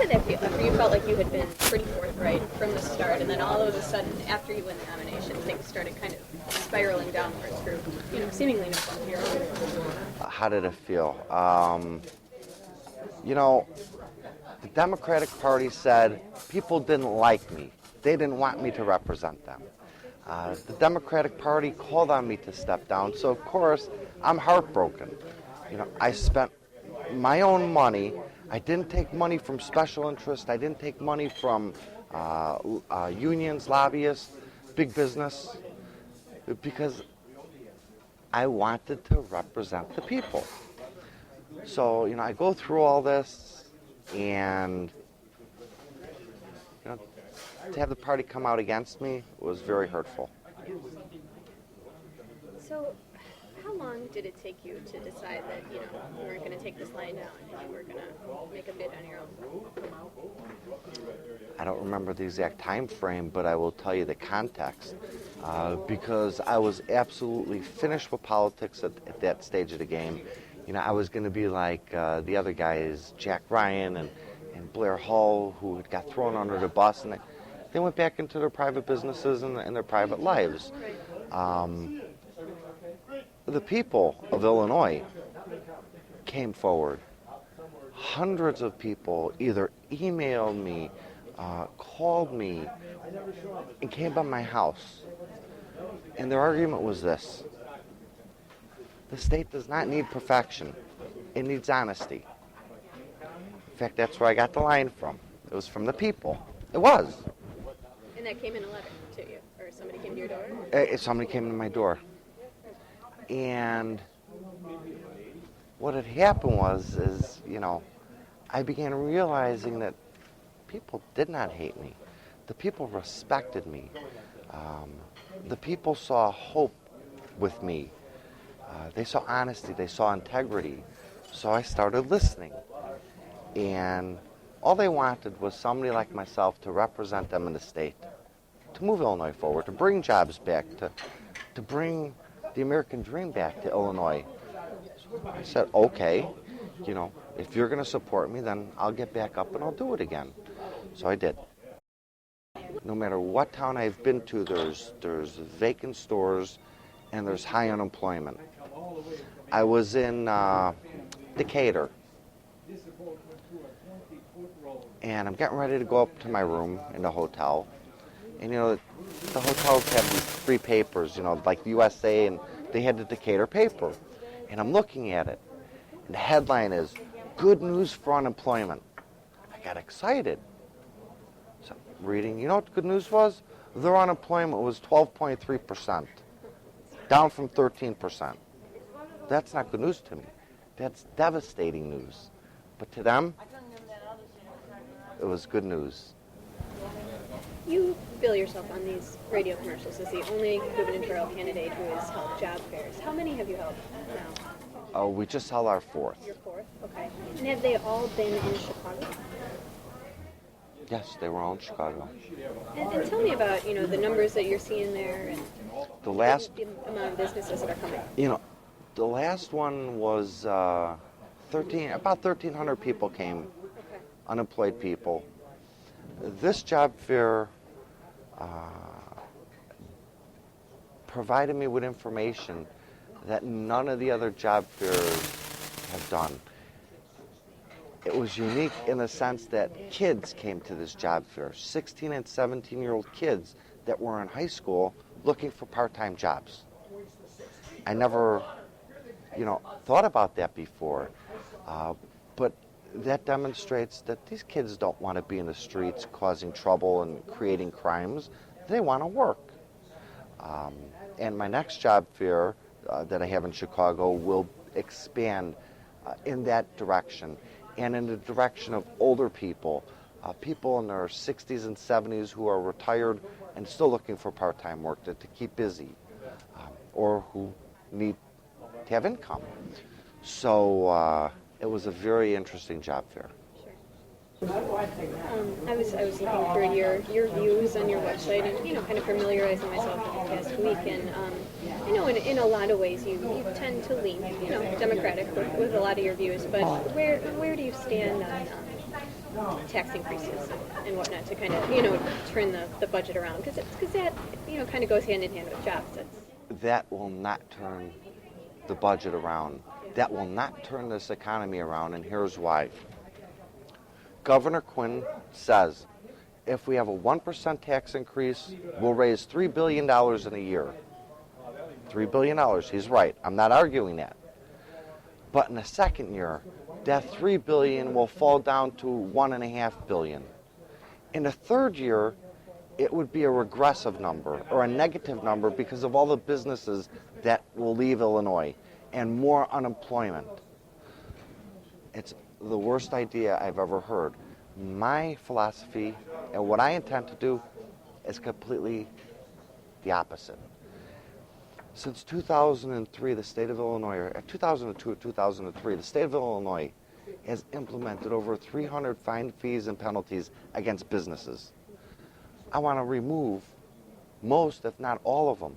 did that feel after you felt like you had been pretty forthright from the start, and then all of a sudden, after you win the nomination, things started kind of spiraling downwards for, seemingly no fault of your own? How did it feel? The Democratic Party said people didn't like me. They didn't want me to represent them. The Democratic Party called on me to step down, so of course I'm heartbroken. I spent my own money. I didn't take money from special interest. I didn't take money from unions, lobbyists, big business, because I wanted to represent the people. So, I go through all this, and to have the party come out against me was very hurtful. So, how long did it take you to decide that, you weren't going to take this line down and you were going to make a bid on your own? I don't remember the exact time frame, but I will tell you the context. Because I was absolutely finished with politics at that stage of the game. I was going to be like the other guys, Jack Ryan and Blair Hull, who had got thrown under the bus, and they went back into their private businesses and their private lives. The people of Illinois came forward. Hundreds of people either emailed me, called me, and came by my house. And their argument was this: the state does not need perfection. It needs honesty. In fact, that's where I got the line from. It was from the people. It was. And that came in a letter to you? Or somebody came to your door? Somebody came to my door. And what had happened was, I began realizing that people did not hate me. The people respected me. The people saw hope with me. They saw honesty. They saw integrity. So I started listening. And all they wanted was somebody like myself to represent them in the state, to move Illinois forward, to bring jobs back, to bring the American dream back to Illinois. So I said, okay, if you're going to support me, then I'll get back up and I'll do it again. So I did. No matter what town I've been to, there's vacant stores and there's high unemployment. I was in Decatur, and I'm getting ready to go up to my room in the hotel. And the hotels have these free papers, like the USA, and they had the Decatur paper. And I'm looking at it, and the headline is, "Good news for unemployment." I got excited. So I'm reading, you know what the good news was? Their unemployment was 12.3%, down from 13%. That's not good news to me. That's devastating news. But to them, it was good news. You bill yourself on these radio commercials as the only gubernatorial candidate who has held job fairs. How many have you held now? Oh, we just held our fourth. Your fourth? Okay. And have they all been in Chicago? Yes, they were all in Chicago. And tell me about, the numbers that you're seeing there and the amount of businesses that are coming. The last one was about 1,300 people came, Okay. unemployed people. This job fair provided me with information that none of the other job fairs have done. It was unique in the sense that kids came to this job fair, 16 and 17-year-old kids that were in high school looking for part-time jobs. I never, thought about that before, but that demonstrates that these kids don't want to be in the streets causing trouble and creating crimes. They want to work. And my next job fair that I have in Chicago will expand in that direction, and in the direction of older people, people in their 60s and 70s who are retired and still looking for part-time work to keep busy, or who need to have income. So it was a very interesting job fair. I was looking for your views on your website and kind of familiarizing myself with the past week, and I know in a lot of ways you tend to lean Democratic with a lot of your views, but where do you stand on tax increases and whatnot to kind of, turn the budget around? Because that, kind of goes hand in hand with jobs. That will not turn the budget around. That will not turn this economy around, and here's why. Governor Quinn says if we have a 1% tax increase, we'll raise $3 billion in a year. $3 billion, he's right. I'm not arguing that. But in the second year, that $3 billion will fall down to $1.5 billion. In the third year, it would be a regressive number or a negative number because of all the businesses that will leave Illinois and more unemployment. It's the worst idea I've ever heard. My philosophy and what I intend to do is completely the opposite. Since 2003, the state of Illinois, or 2002 or 2003, the state of Illinois has implemented over 300 fine, fees, and penalties against businesses. I want to remove most, if not all of them.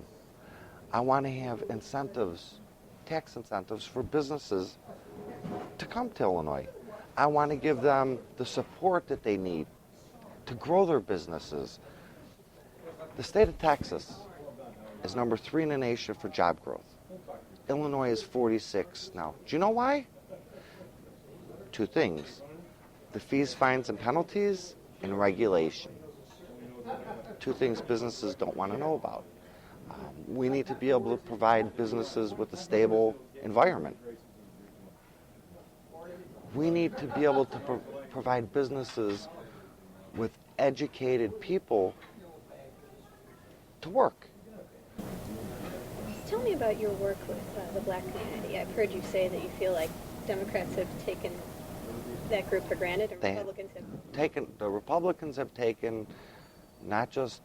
I want to have incentives, tax incentives for businesses to come to Illinois. I want to give them the support that they need to grow their businesses. The state of Texas is number 3 in the nation for job growth. Illinois is 46 now. Do you know why? 2 things: the fees, fines, and penalties, and regulation. 2 things businesses don't want to know about. We need to be able to provide businesses with a stable environment. We need to be able to provide businesses with educated people to work. Tell me about your work with the black community. I've heard you say that you feel like Democrats have taken that group for granted, and the Republicans have taken not just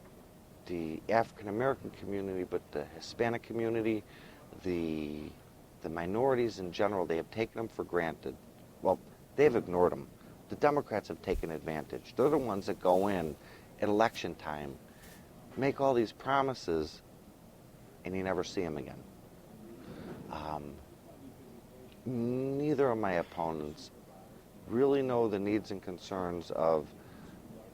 the African American community, but the Hispanic community, the minorities in general. They have taken them for granted. Well, they've ignored them. The Democrats have taken advantage. They're the ones that go in at election time, make all these promises, and you never see them again. Neither of my opponents really know the needs and concerns of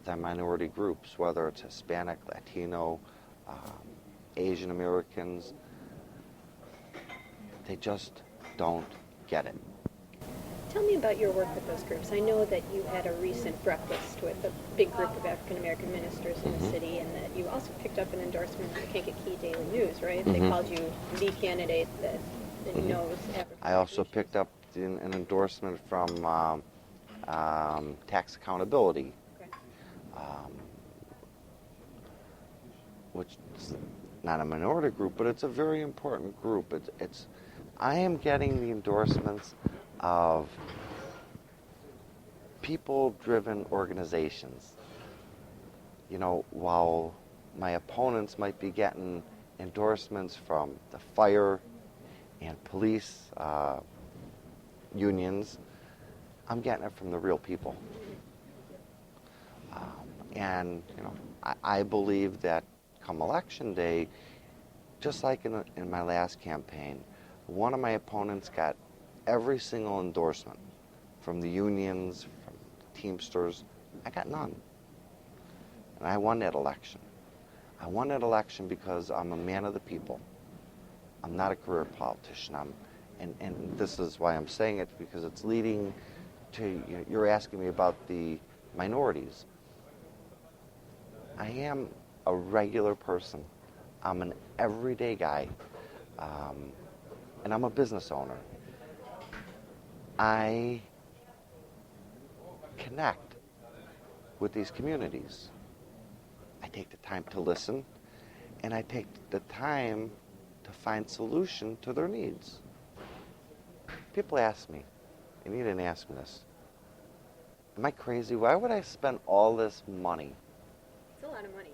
the minority groups, whether it's Hispanic, Latino, Asian Americans. They just don't get it. Tell me about your work with those groups. I know that you had a recent breakfast with a big group of African American ministers in the city, and that you also picked up an endorsement in the Kankakee Daily News, right? They called you the candidate that knows African. I also picked up an endorsement from Tax Accountability, which is not a minority group, but it's a very important group. I am getting the endorsements of people-driven organizations. While my opponents might be getting endorsements from the fire and police unions, I'm getting it from the real people. I believe that come election day, just like in my last campaign, one of my opponents got every single endorsement from the unions, from the Teamsters. I got none. And I won that election. I won that election because I'm a man of the people. I'm not a career politician. And this is why I'm saying it, because it's leading to, you're asking me about the minorities. I am a regular person. I'm an everyday guy. And I'm a business owner. I connect with these communities. I take the time to listen, and I take the time to find solution to their needs. People ask me, and you didn't ask me this, am I crazy? Why would I spend all this money? It's a lot of money.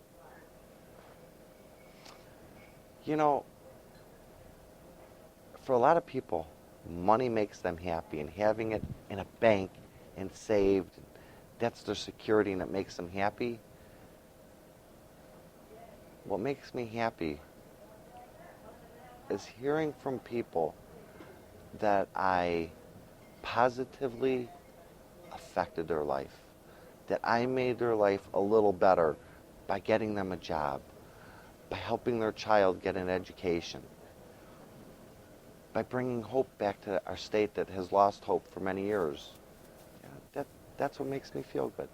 For a lot of people, money makes them happy, and having it in a bank and saved, that's their security, and it makes them happy. What makes me happy is hearing from people that I positively affected their life. that I made their life a little better by getting them a job, by helping their child get an education, by bringing hope back to our state that has lost hope for many years. Yeah, that's what makes me feel good.